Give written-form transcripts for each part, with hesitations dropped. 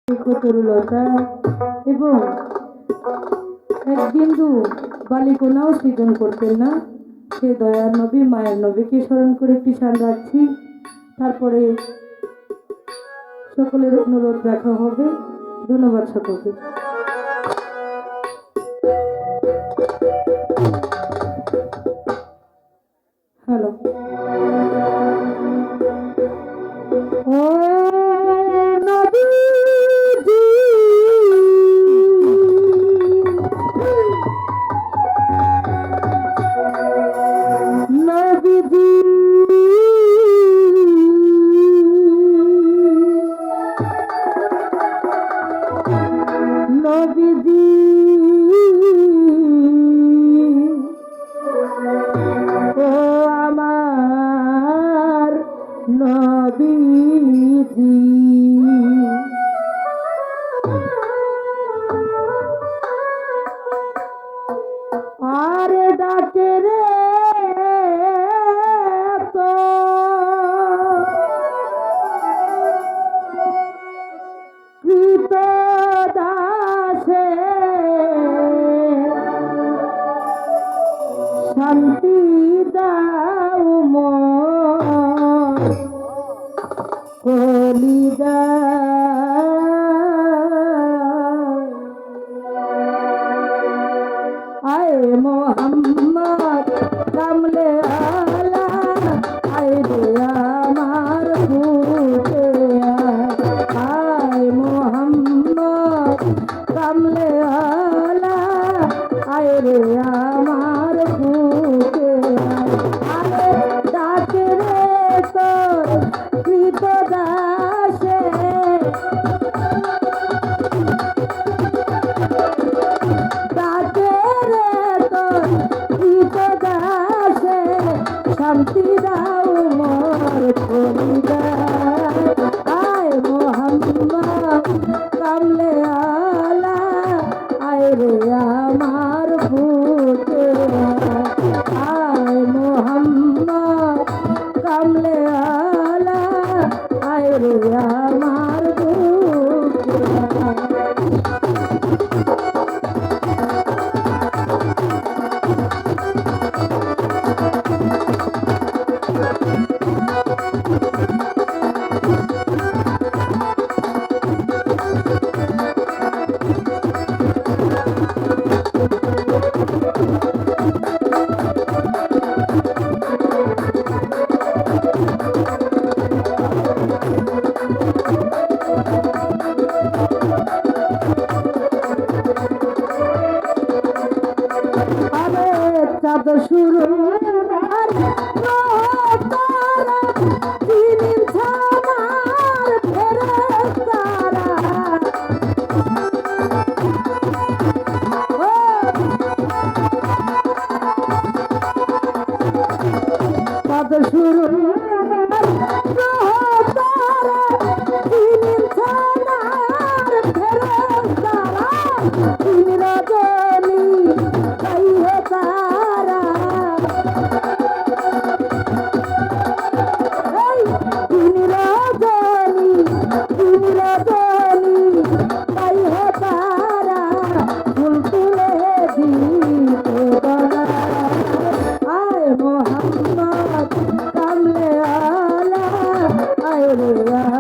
তরুলতা এবং এক বিন্দু বালিকণাও সৃজন করতেন না। সে দয়ার নবী মায়ের নবীকে স্মরণ করে একটি শান রাখছি, তারপরে সকলের অনুরোধ রাখা হবে। ধন্যবাদ সকলকে। হ্যালো। ও নবীজি নবীজি নবীজি ও আমার নবীজি আরে ডাকে রে তো কৃত দাসে শান্তি দাও মন কলিদা আয় মোহাম্মদ কামলে আলা আয় রে আমার বুকে আয় মোহাম্মদ কামলে আলা আয় রে আমার বুকে আরে ডাকে রে তোর কৃত দাসে শান্তি দাও মোর কলিদা আয় মোহাম্মদ কামলে আলা আয় রে আমার বুকে আয় মোহাম্মদ কামলে আলা আয় রে আমার বুকে চাঁদ শুরু চাঁদ শুরু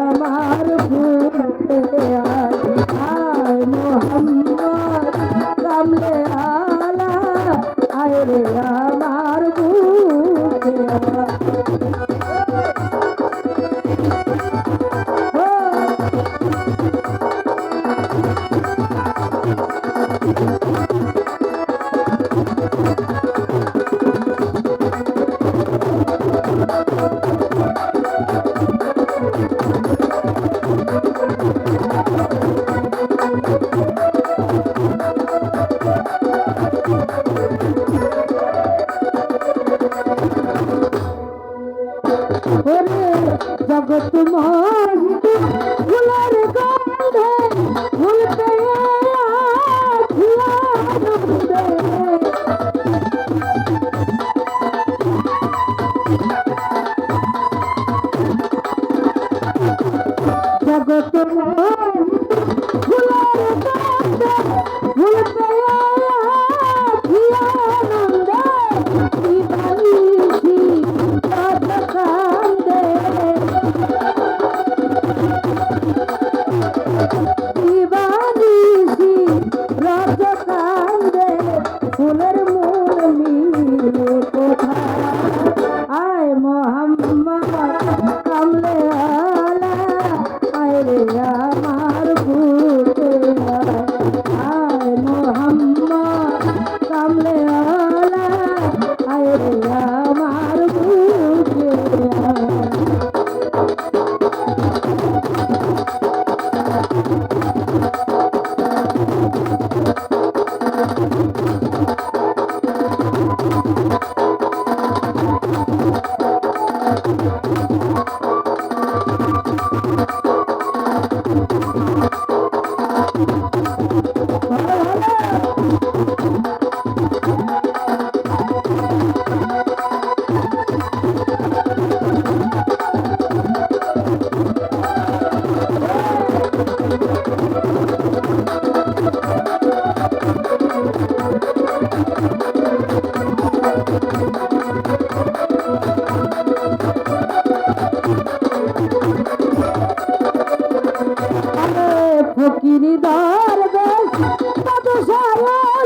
আমার বুকে আয় মোহাম্মদ কামলে আলা আয় রে আমার বুকে জগৎ মহিতে ফুলের গন্ধে ফুলতে জগৎ দিবানিশি রজ কান্দে ফুলের মূল মিলে কোথায় আয় মোহাম্মদ কামলে আলা আয় রে আমার বুকে আয় মোহাম্মদ কামলে আলা আয় রে আমার বুকে ফকিরি দরবেশ সাধু সাহেব